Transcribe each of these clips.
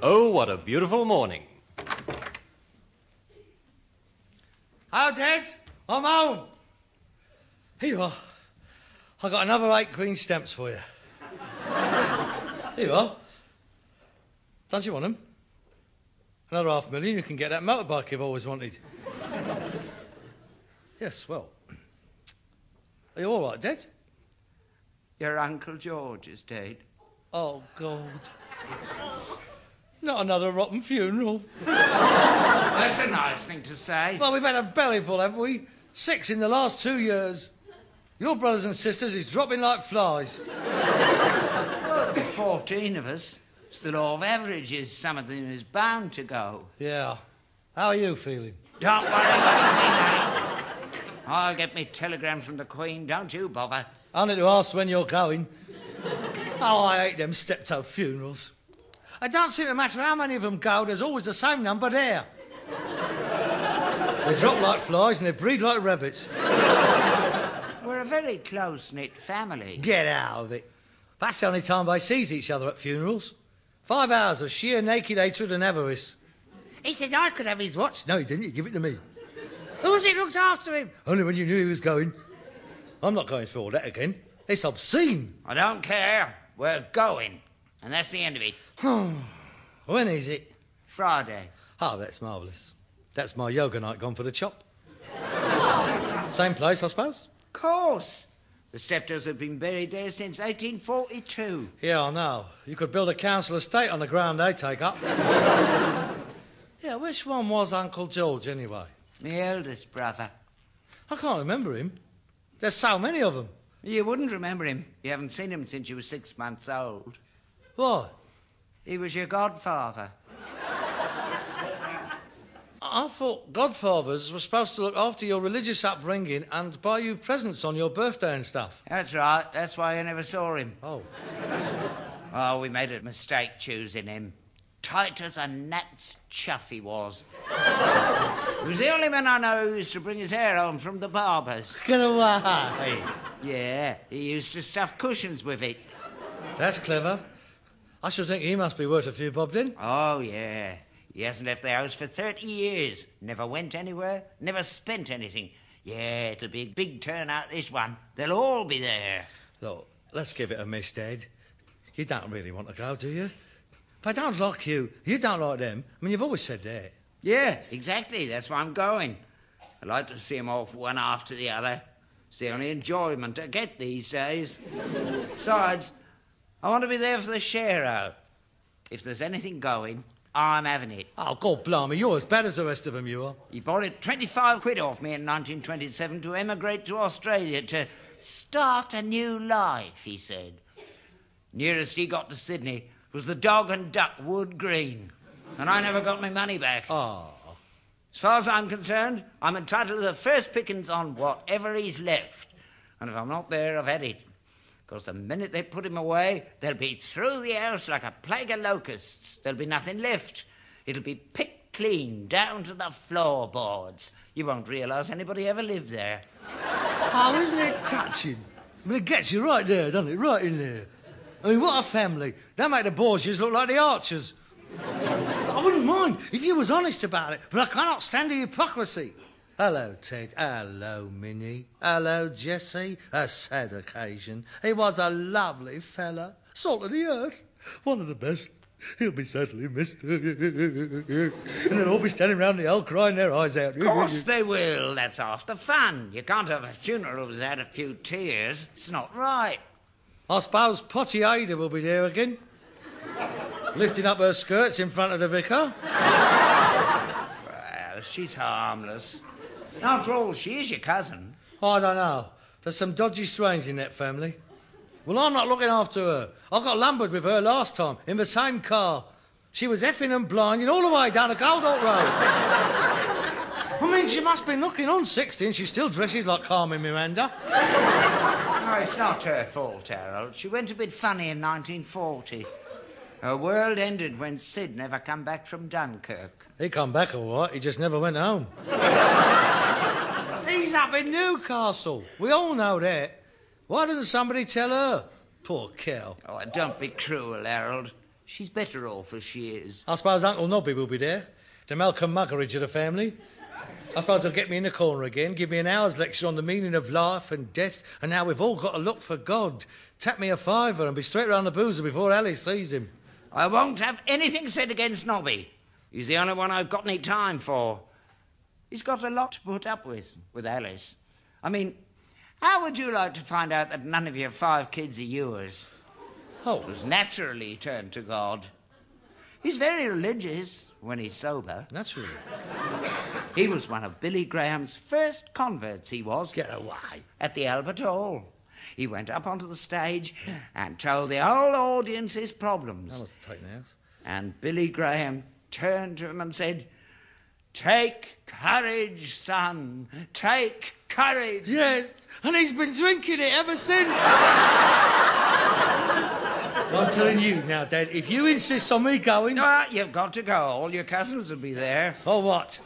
Oh, what a beautiful morning. Oh, Dad, I'm home. Here you are. I got another 8 green stamps for you. Here you are. Don't you want them? Another $500,000, you can get that motorbike you've always wanted. Yes, well. Are you all right, Dad? Your Uncle George is dead. Oh, God. Not another rotten funeral. That's a nice thing to say. Well, we've had a bellyful, haven't we? 6 in the last 2 years. Your brothers and sisters is dropping like flies. 14 of us. It's the law of averages. Some of them is bound to go. Yeah. How are you feeling? Don't worry about me, mate. I'll get me telegram from the Queen, don't you bother. Only to ask when you're going. Oh, I hate them Steptoe funerals. It don't seem to matter how many of them go, there's always the same number there. They drop like flies and they breed like rabbits. We're a very close-knit family. Get out of it. That's the only time they sees each other at funerals. 5 hours of sheer naked hatred and avarice. He said I could have his watch. No, he didn't. He gave it to me. Who was it looked after him? Only when you knew he was going. I'm not going through all that again. It's obscene. I don't care. We're going. And that's the end of it. When is it? Friday. Oh, that's marvellous. That's my yoga night gone for the chop. Same place, I suppose? Of course. The Steptoes have been buried there since 1842. Yeah, I know. You could build a council estate on the ground they take up. Yeah, which one was Uncle George, anyway? My eldest brother. I can't remember him. There's so many of them. You wouldn't remember him. You haven't seen him since you were 6 months old. Why? He was your godfather. I thought godfathers were supposed to look after your religious upbringing and buy you presents on your birthday and stuff. That's right. That's why I never saw him. Oh. Oh, we made a mistake choosing him. Tight as a gnat's chuff he was. He was the only man I know who used to bring his hair home from the barber's. Get away. Yeah, he used to stuff cushions with it. That's clever. I should think he must be worth a few bob then. Oh, yeah. He hasn't left the house for 30 years. Never went anywhere, never spent anything. Yeah, it'll be a big turnout, this one. They'll all be there. Look, let's give it a miss, Dad. You don't really want to go, do you? If I don't like you, you don't like them. I mean, you've always said that. Yeah, exactly. That's why I'm going. I like to see them off one after the other. It's the only enjoyment I get these days. Besides, I want to be there for the share-out. If there's anything going, I'm having it. Oh, God blimey, you're as bad as the rest of them, you are. He borrowed 25 quid off me in 1927 to emigrate to Australia to start a new life, he said. Nearest he got to Sydney was the Dog and Duck Wood Green, and I never got my money back. Oh. As far as I'm concerned, I'm entitled to the first pickings on whatever he's left. And if I'm not there, I've had it. Because the minute they put him away, they'll be through the house like a plague of locusts. There'll be nothing left. It'll be picked clean down to the floorboards. You won't realise anybody ever lived there. Oh, isn't it touching? I mean, it gets you right there, doesn't it? Right in there. I mean, what a family. They make the Borgias look like the Archers. I wouldn't mind if you was honest about it, but I cannot stand the hypocrisy. Hello, Ted. Hello, Minnie. Hello, Jessie. A sad occasion. He was a lovely fella. Salt of the earth. One of the best. He'll be sadly missed. And they'll all be standing round the hole crying their eyes out. Of course they will. That's half the fun. You can't have a funeral without a few tears. It's not right. I suppose Potty Ada will be there again. Lifting up her skirts in front of the vicar. Well, she's harmless. After all, she is your cousin. I don't know. There's some dodgy strains in that family. Well, I'm not looking after her. I got lumbered with her last time in the same car. She was effing and blinding all the way down the Goldhawk Road. I mean, she must be looking on 60 and she still dresses like Carmen Miranda. No, it's not her fault, Harold. She went a bit funny in 1940. Her world ended when Sid never come back from Dunkirk. He come back all right, he just never went home. He's up in Newcastle. We all know that. Why didn't somebody tell her? Poor cow. Oh, don't be cruel, Harold. She's better off as she is. I suppose Uncle Nobby will be there. The Malcolm Muggeridge of the family. I suppose they'll get me in the corner again, give me an hour's lecture on the meaning of life and death, and how we've all got to look for God. Tap me a fiver and be straight round the boozer before Alice sees him. I won't have anything said against Nobby. He's the only one I've got any time for. He's got a lot to put up with Alice. I mean, how would you like to find out that none of your 5 kids are yours? Oh. Was naturally turned to God. He's very religious when he's sober. Naturally. He was one of Billy Graham's first converts, he was. Get away. At the Albert Hall. He went up onto the stage and told the whole audience his problems. That must have taken out. And Billy Graham turned to him and said, "Take courage, son. Take courage." Yes, and he's been drinking it ever since. I'm telling you now, Dad, if you insist on me going... You've got to go. All your cousins will be there. Oh, what?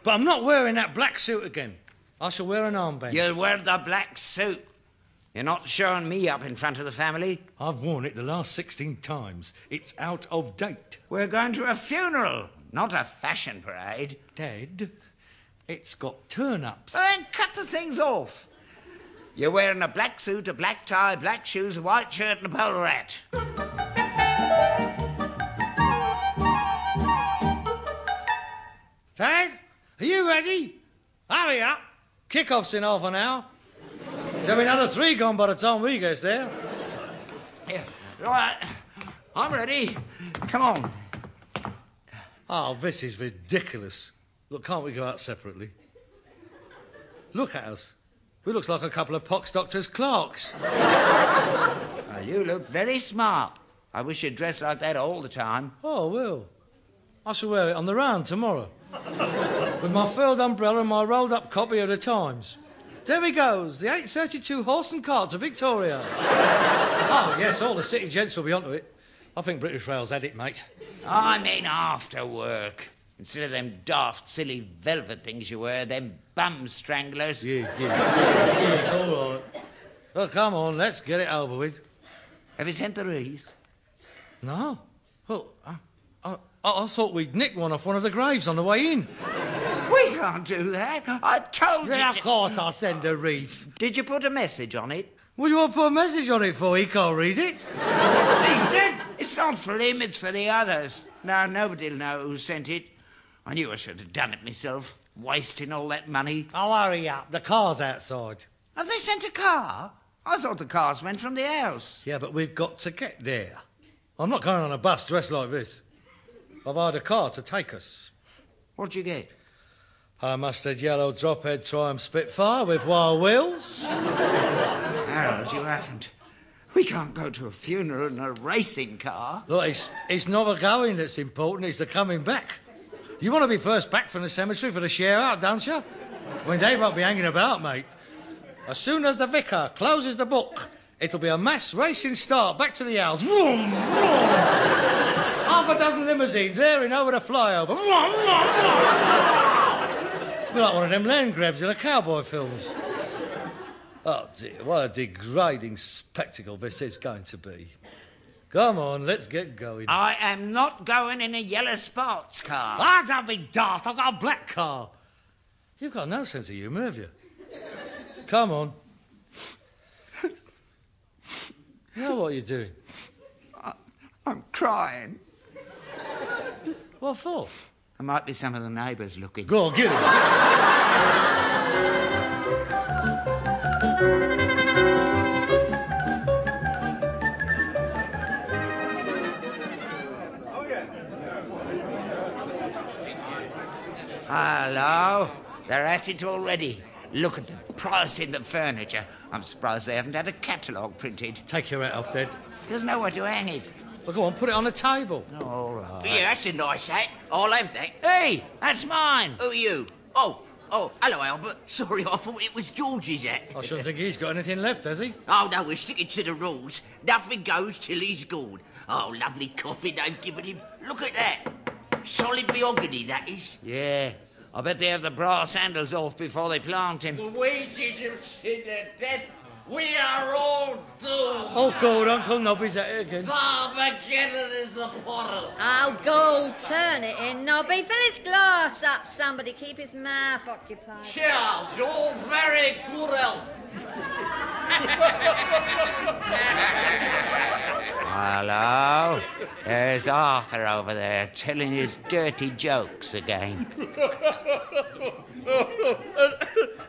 But I'm not wearing that black suit again. I shall wear an armband. You'll wear the black suit. You're not showing me up in front of the family. I've worn it the last 16 times. It's out of date. We're going to a funeral, not a fashion parade. Dad, it's got turn-ups. Well, then cut the things off. You're wearing a black suit, a black tie, black shoes, a white shirt and a bowler hat. Dad, are you ready? Hurry up. Kick-off's in half an hour. There'll be another 3 gone by the time we get there. Yeah, right. I'm ready. Come on. Oh, this is ridiculous. Look, can't we go out separately? Look at us. We look like a couple of pox doctors' clerks. Well, you look very smart. I wish you'd dress like that all the time. Oh, well. I shall wear it on the round tomorrow. With my furled umbrella and my rolled-up copy of the Times. There he goes, the 832 horse and cart to Victoria. Oh, yes, all the city gents will be onto it. I think British Rail's had it, mate. I mean after work. Instead of them daft, silly velvet things you wear, them bum stranglers. Yeah, all right. Well, come on, let's get it over with. Have you sent the wreath? No. Well, I thought we'd nicked one off one of the graves on the way in. We can't do that. I told you. Yeah, of course I'll send a wreath. Did you put a message on it? What do you want to put a message on it for? He can't read it. He's dead. It's not for him, it's for the others. Now, nobody'll know who sent it. I knew I should have done it myself, wasting all that money. Oh, hurry up. The car's outside. Have they sent a car? I thought the cars went from the house. Yeah, but we've got to get there. I'm not going on a bus dressed like this. I've hired a car to take us. What'd you get? A mustard yellow drop-head Triumph Spitfire with wild wheels. Harold, you haven't. We can't go to a funeral in a racing car. Look, it's not the going that's important, it's the coming back. You want to be first back from the cemetery for the share out, don't you? I mean, they won't be hanging about, mate. As soon as the vicar closes the book, it'll be a mass racing start back to the house. Vroom, vroom. Half a dozen limousines airing over the flyover. Vroom, vroom, vroom. We're like one of them land grabs in the cowboy films. Oh, dear, what a degrading spectacle this is going to be. Come on, let's get going. I am not going in a yellow sports car. Ah, don't be daft. I've got a black car. You've got no sense of humour, have you? Come on. You know what you're doing? I'm crying. What for? There might be some of the neighbours looking. Go on, get it. Hello. They're at it already. Look at the price in the furniture. I'm surprised they haven't had a catalogue printed. Take your hat off, Dad. There's nowhere to hang it. Well, go on, put it on the table. Oh, all right. Yeah, that's a nice hat. I'll have that. Hey, that's mine. Who are you? Oh, hello, Albert. Sorry, I thought it was George's hat. I shouldn't think he's got anything left, has he? Oh, no, we're sticking to the rules. Nothing goes till he's gone. Oh, lovely coffin they've given him. Look at that. Solid mahogany, that is. Yeah, I bet they have the brass handles off before they plant him. The wages of sin are death, We are all doomed. Oh, God, Uncle Nobby's at it again. Armageddon is upon us. Oh, go, turn it in, Nobby. Fill his glass up, somebody. Keep his mouth occupied. Cheers, you're very good health. Hello? There's Arthur over there telling his dirty jokes again.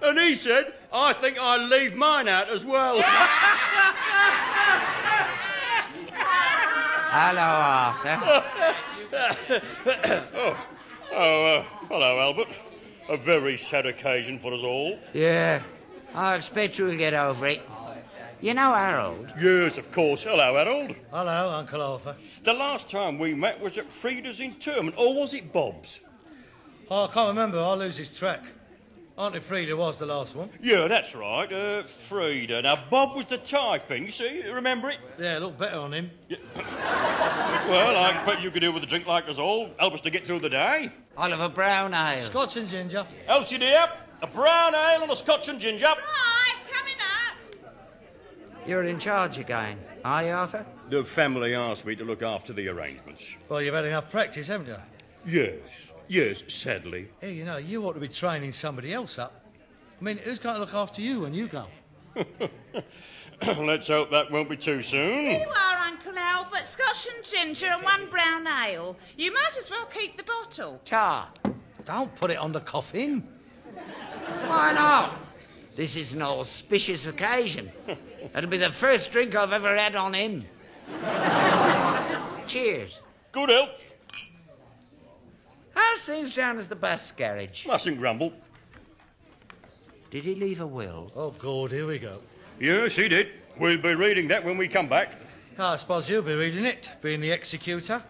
And he said, I think I'll leave mine out as well. Hello, Arthur. Hello, Albert. A very sad occasion for us all. Yeah, I expect you'll get over it. You know Harold? Yes, of course. Hello, Harold. Hello, Uncle Arthur. The last time we met was at Frida's interment, or was it Bob's? Oh, I can't remember. I'll lose his track. Auntie Frida was the last one. Yeah, that's right. Frida. Now, Bob was the typing, you see? Remember it? Yeah, look better on him. Yeah. Well, I expect you could do with a drink like us all. Help us to get through the day. I'll have a brown ale. Scotch and ginger. Elsie, dear, a brown ale and a Scotch and ginger. Right, coming up. You're in charge again, are you, Arthur? The family asked me to look after the arrangements. Well, you've had enough practice, haven't you? Yes, sadly. Hey, you know, you ought to be training somebody else up. I mean, who's going to look after you when you go? Let's hope that won't be too soon. You are, Uncle Albert. Scotch and ginger and one brown ale. You might as well keep the bottle. Tar. Don't put it on the coffin. Why not? This is an auspicious occasion. It'll be the first drink I've ever had on him. Cheers. Good health. How's things down at the bus garage? Mustn't grumble. Did he leave a will? Oh, God, here we go. Yes, he did. We'll be reading that when we come back. I suppose you'll be reading it, being the executor.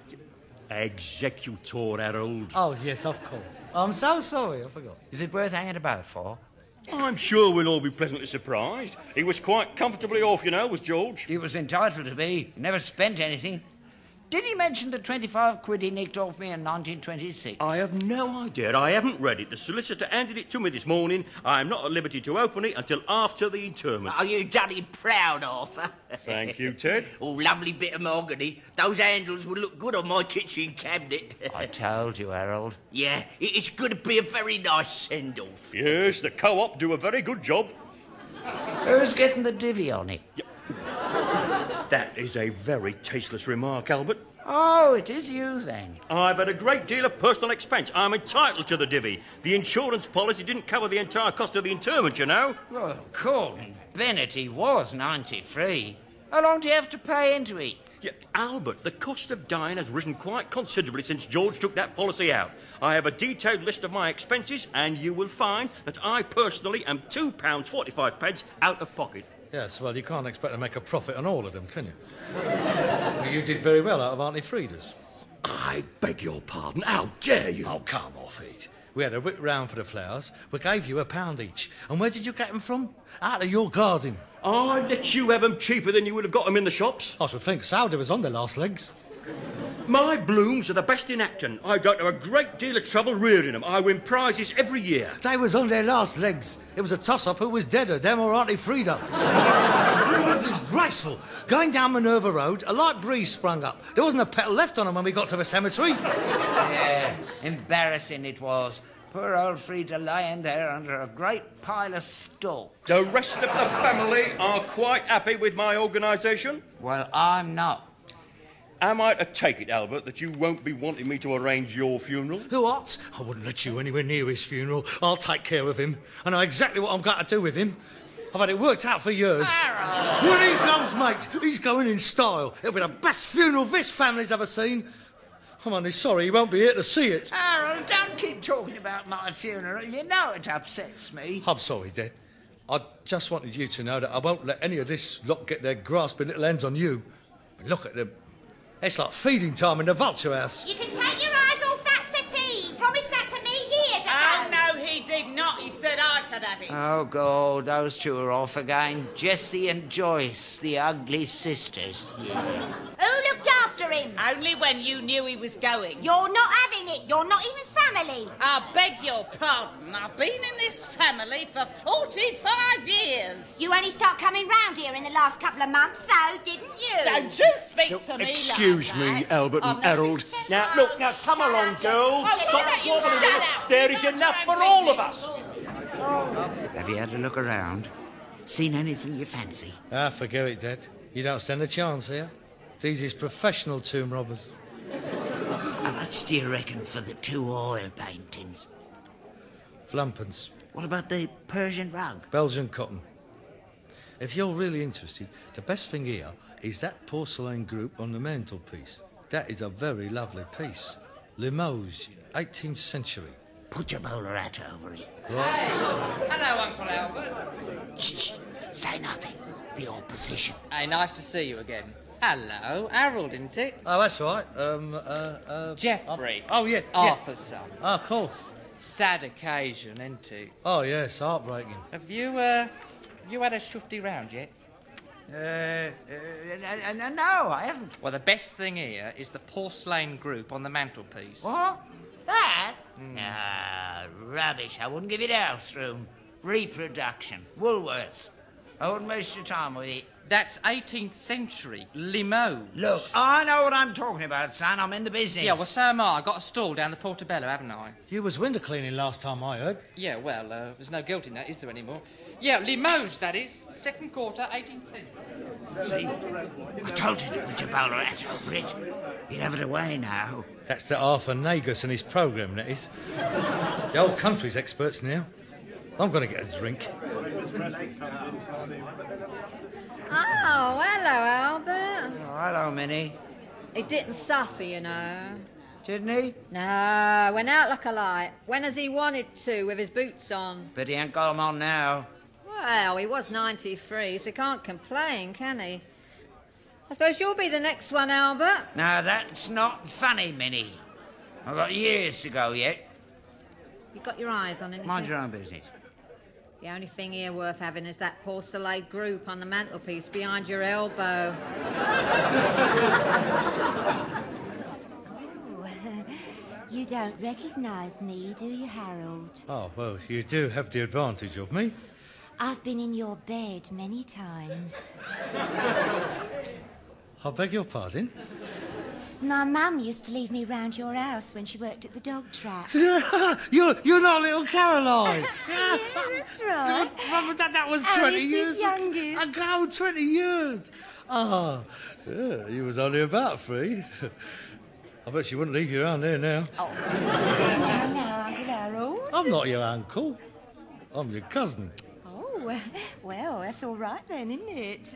Executor, Harold. Oh, yes, of course. I'm so sorry, I forgot. Is it worth hanging about for? I'm sure we'll all be pleasantly surprised. He was quite comfortably off, you know, was George. He was entitled to be. He never spent anything. Did he mention the 25 quid he nicked off me in 1926? I have no idea. I haven't read it. The solicitor handed it to me this morning. I am not at liberty to open it until after the interment. Are you bloody proud, Arthur? Thank you, Ted. Oh, lovely bit of mahogany. Those handles would look good on my kitchen cabinet. I told you, Harold. Yeah, it's going to be a very nice send-off. Yes, the co-op do a very good job. Who's getting the divvy on it? That is a very tasteless remark, Albert. Oh, it is you, then. I've had a great deal of personal expense. I'm entitled to the divvy. The insurance policy didn't cover the entire cost of the interment, you know. Well, Colin Bennett, he was 93. How long do you have to pay into it? Yeah, Albert, the cost of dying has risen quite considerably since George took that policy out. I have a detailed list of my expenses, and you will find that I personally am £2.45 out of pocket. Yes, well, you can't expect to make a profit on all of them, can you? Well, you did very well out of Auntie Frida's. I beg your pardon. How dare you? Oh, come off it. We had a whip round for the flowers. We gave you £1 each. And where did you get them from? Out of your garden. I'd let you have them cheaper than you would have got them in the shops. I should think so. They was on their last legs. My blooms are the best in Acton. I go to a great deal of trouble rearing them. I win prizes every year. They was on their last legs. It was a toss-up who was deader, them or Auntie Frida. It's disgraceful. Going down Minerva Road, a light breeze sprung up. There wasn't a petal left on them when we got to the cemetery. Yeah, embarrassing it was. Poor old Frida lying there under a great pile of stalks. The rest of the family are quite happy with my organisation. Well, I'm not. Am I to take it, Albert, that you won't be wanting me to arrange your funeral? What? I wouldn't let you anywhere near his funeral. I'll take care of him. I know exactly what I'm going to do with him. I've had it worked out for years. Harold! When he comes, mate, he's going in style. It'll be the best funeral this family's ever seen. I'm only sorry he won't be here to see it. Harold, don't keep talking about my funeral. You know it upsets me. I'm sorry, Dad. I just wanted you to know that I won't let any of this lot get their grasping little hands on you. Look at them. It's like feeding time in the vulture house. You can take your eyes off that settee. He promised that to me years ago. Oh, no, he did not. He said I could have it. Oh, God, those two are off again. Jessie and Joyce, the ugly sisters. Yeah. Who looked after him? Only when you knew he was going. You're not having it. You're not even family. I beg your pardon. I've been in this family for 45 years. You only start coming round here in the last couple of months, though, didn't you? Don't you speak to me Excuse like me, that. Albert and I'm Harold. not- Now, look, now, come along, girls. Oh, Stop you squabbling a shut minute. up. There is enough for all of us. Have you had a look around? Seen anything you fancy? Ah, forget it, Dad. You don't stand a chance here. These is professional tomb robbers. How much do you reckon for the 2 oil paintings? Flumpence. What about the Persian rug? Belgian cotton. If you're really interested, the best thing here is that porcelain group on the mantelpiece. That is a very lovely piece. Limoges, 18th century. Put your bowler hat over it. Hello, Uncle Albert. Shh, say nothing. The opposition. Hey, nice to see you again. Hello, Harold, isn't it? Oh, that's right. Jeffrey. Oh, yes, Arthur's yes. son. Oh, of course. Sad occasion, isn't it? Oh, yes, heartbreaking. Have you had a shufty round yet? No, I haven't. Well, the best thing here is the porcelain group on the mantelpiece. What? That? No, rubbish. I wouldn't give it house room. Reproduction. Woolworths. I wouldn't waste your time with it. That's 18th century. Limoges. Look, I know what I'm talking about, son. I'm in the business. Yeah, well, so am I. I got a stall down the Portobello, haven't I? You was window cleaning last time I heard. Yeah, well, there's no guilt in that, is there anymore? Yeah, Limoges, that is. Second quarter, 18th century. See, I told you to put your bowler hat over it. You'd have it away now. That's the Arthur Nagus and his programme, that is. The whole country's experts now. I'm going to get a drink. Oh, hello, Albert. Oh, hello, Minnie. He didn't suffer, you know. Didn't he? No, went out like a light. When as he wanted to, with his boots on. But he ain't got 'em on now. Well, he was 93, so he can't complain, can he? I suppose you'll be the next one, Albert. Now, that's not funny, Minnie. I've got years to go yet. You got your eyes on anything? Mind your own business. The only thing here worth having is that porcelain group on the mantelpiece behind your elbow. You don't recognise me, do you, Harold? Oh, well, you do have the advantage of me. I've been in your bed many times. I beg your pardon? My mum used to leave me round your house when she worked at the dog trap. You're not little Caroline. Yeah, that's right. That was 20 Alice's years youngest. ago. 20 years. Oh, yeah, you was only about 3. I bet she wouldn't leave you around there now. Now, Uncle Harold. I'm not your uncle. I'm your cousin. Oh, well, that's all right then, isn't it?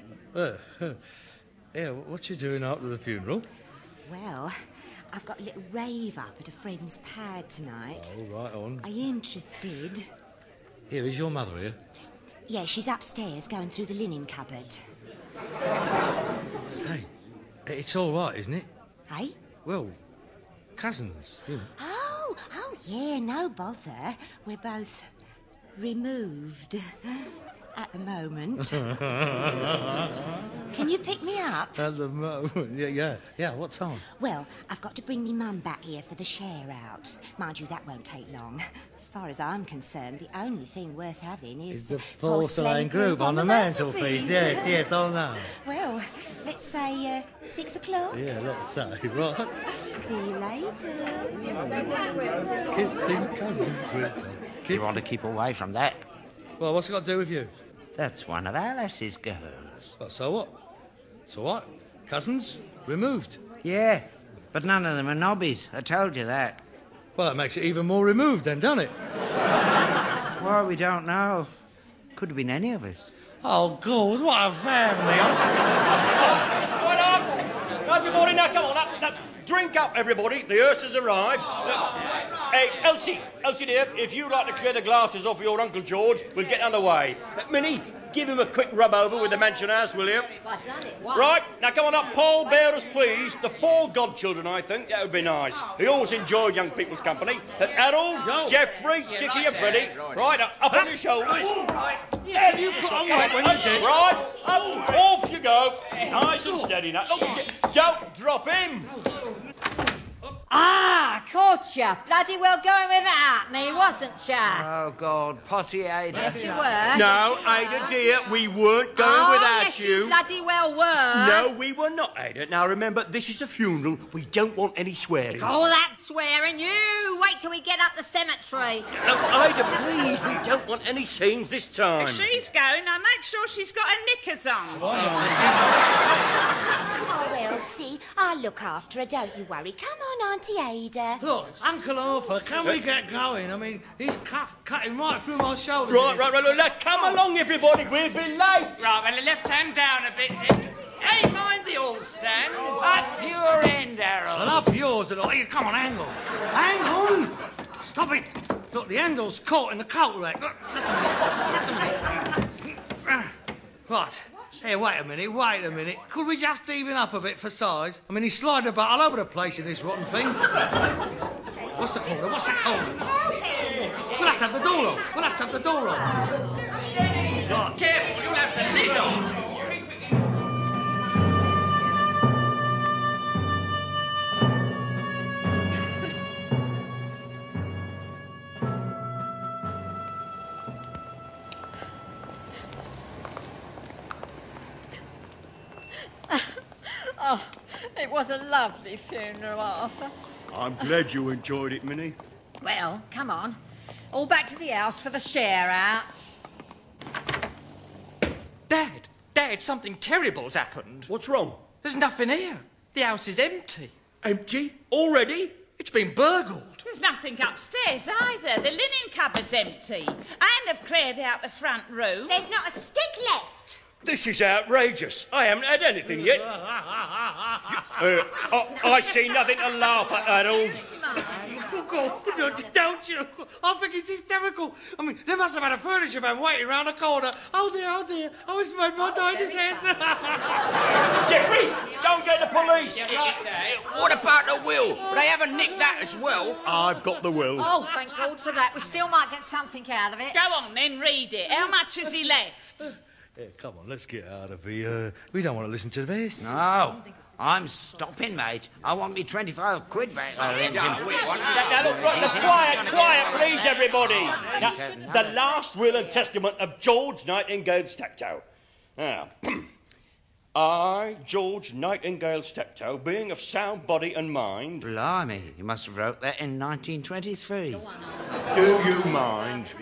Yeah, what you doing after the funeral? Well, I've got a little rave up at a friend's pad tonight. Oh, right on. Are you interested? Here, is your mother here? Yeah, she's upstairs going through the linen cupboard. Hey, it's all right, isn't it? Hey? Well, cousins, you know. Oh, yeah, no bother. We're both removed at the moment. Can you pick me up? At the moment, yeah, what time? Well, I've got to bring me mum back here for the share out. Mind you, that won't take long. As far as I'm concerned, the only thing worth having is the porcelain group on the mantelpiece. Yes, I know. Well, let's say 6 o'clock. Yeah, let's say, right. See you later. Kissing cousins, Richard. You want to keep away from that? Well, what's it got to do with you? That's one of Alice's girls. Well, so what? So what? Cousins? Removed. Yeah, but none of them are nobbies. I told you that. Well, that makes it even more removed then, doesn't it? Well, we don't know. Could have been any of us. Oh, God, what a family. Right up! Right, good morning, now, come on, up. Drink up, everybody. The hearse has arrived. Hey, Elsie, dear, if you'd like to clear the glasses off your Uncle George, we'll get underway. Minnie, give him a quick rub over with the mansion house, will you? I've done it once. Right, now come on up, Paul, bearers, please. The 4 godchildren, I think. That would be nice. He always enjoyed young people's company. That's Harold, Jeffrey, Dickie and Freddie. Right, up on your shoulders. Yeah, you put on right when you did. Right, up, off you go. Nice and steady now. Oh, don't drop him. Ah, caught ya. Bloody well going without me, wasn't ya? Oh, God, potty Ada. Yes, you were. No, Ada, dear, we weren't going without yes, you. you bloody well were. No, we were not, Ada. Now, remember, this is a funeral. We don't want any swearing. All that swearing, you wait till we get up the cemetery. No, Ada, please, we don't want any scenes this time. If she's going, now make sure she's got her knickers on. Oh, well, see, I'll look after her, don't you worry. Come on, Auntie Ada. Look, Uncle Arthur, can we get going? I mean, he's cutting right through my shoulders. Right. Look, come along, everybody. We'll be late. Right, well, the left hand down a bit. Hey, mind the all stand. Up your end, Harold. And up yours, and hey, come on, hang on. Hang on! Stop it! Look, the handle's caught in the coat rack. Look, just a minute. Right. Hey, wait a minute. Could we just even up a bit for size? I mean, he's sliding about all over the place in this rotten thing. What's the corner? What's that corner? We'll have to have the door off. Right. Careful, you'll have to take off. Oh, it was a lovely funeral, Arthur. I'm glad you enjoyed it, Minnie. Well, come on. All back to the house for the share out. Dad, something terrible's happened. What's wrong? There's nothing here. The house is empty. Empty? Already? It's been burgled. There's nothing upstairs either. The linen cupboard's empty. And I've cleared out the front room. There's not a stick left. This is outrageous. I haven't had anything yet. I see nothing to laugh at, Harold. Oh, God, don't you? I think it's hysterical. I mean, they must have had a furniture man waiting round the corner. Oh, dear. Oh, it's made my diners heads. Jeffrey, don't get the police. What about the will? They haven't nicked that as well. I've got the will. Oh, thank God for that. We still might get something out of it. Go on then, read it. How much has he left? Yeah, come on, let's get out of here. We don't want to listen to this. No, I'm stopping, mate. I want me 25 quid back. Now, look, quiet, please, everybody. Now, the last will and testament of George Nightingale Steptoe. Now, I, George Nightingale Steptoe, being of sound body and mind... Blimey, you must have wrote that in 1923. Do you mind?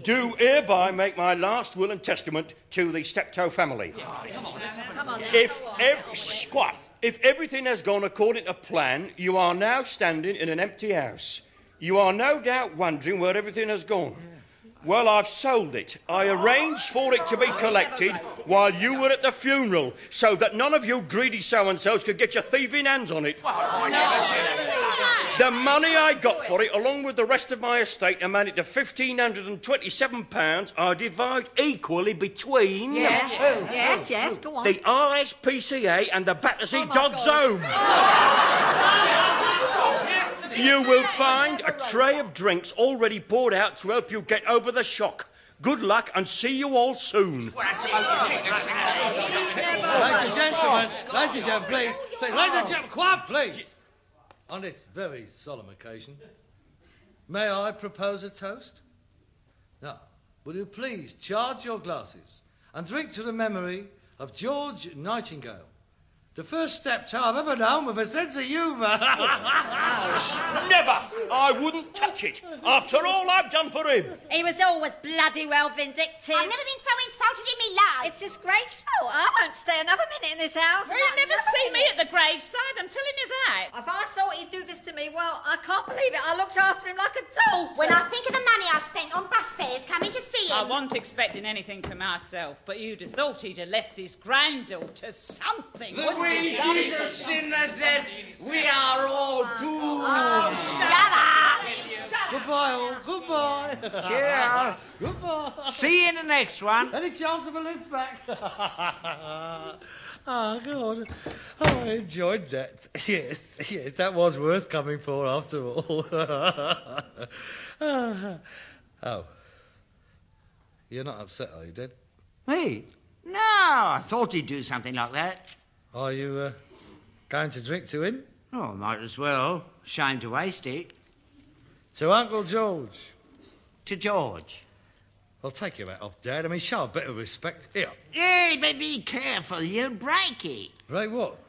Do hereby make my last will and testament to the Steptoe family. Come on, then. If everything has gone according to plan, you are now standing in an empty house. You are no doubt wondering where everything has gone. Well, I've sold it. I arranged for it to be collected while you were at the funeral, so that none of you greedy so-and-sos could get your thieving hands on it. The money I got for it, along with the rest of my estate, amounted to £1,527. I divide equally between... Yes, go on. The RSPCA and the Battersea Dogs Home. You will find a tray of drinks already poured out to help you get over the shock. Good luck and see you all soon. Ladies and gentlemen, please. Ladies and gentlemen, quiet, please. On this very solemn occasion, may I propose a toast? Now, will you please charge your glasses and drink to the memory of George Nightingale, the first Steptoe I've ever known with a sense of humour. Never! I wouldn't touch it. After all I've done for him. He was always bloody well vindictive. I've never been so insulted in me life. It's disgraceful. I won't stay another minute in this house. Well, you never see me at the graveside, I'm telling you that. If I thought he'd do this to me, well, I can't believe it. I looked after him like a daughter. When I think of the money I spent on bus fares coming to see him. I wasn't expecting anything for myself, but you'd have thought he'd have left his granddaughter something. The wages of sinners that we are all doomed. Oh, shut up! Goodbye, all. Goodbye. Cheers. Goodbye. See you in the next one. Any chance of a lift back? Oh, God. Oh, I enjoyed that. Yes, that was worth coming for after all. Oh. You're not upset, are you, Dad? Me? No, I thought he'd do something like that. Are you going to drink to him? Oh, might as well. Shame to waste it. To Uncle George. To George. I'll take your hat off, Dad. I mean, show a bit of respect. Here. Hey, but be careful, you'll break it. Right, what?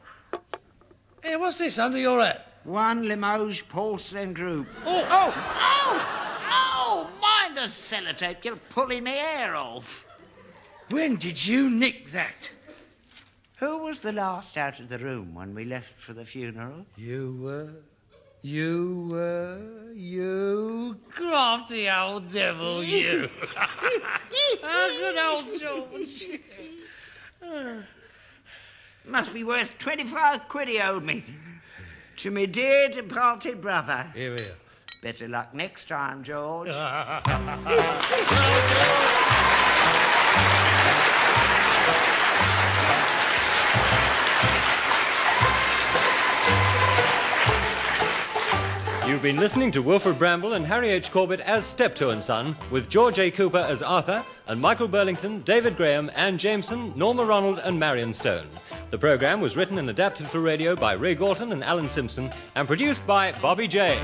Hey, what's this under your hat? One Limoges porcelain group. Oh! Mind the sellotape, you're pulling my hair off. When did you nick that? Who was the last out of the room when we left for the funeral? You were. You crafty old devil, you. Oh, good old George. Must be worth 25 quid he owed me. To me dear departed brother. Here. Better luck next time, George. You've been listening to Wilfred Bramble and Harry H. Corbett as Steptoe and Son, with George A. Cooper as Arthur, and Michael Burlington, David Graham, Anne Jameson, Norma Ronald and Marion Stone. The programme was written and adapted for radio by Ray Gorton and Alan Simpson, and produced by Bobby J.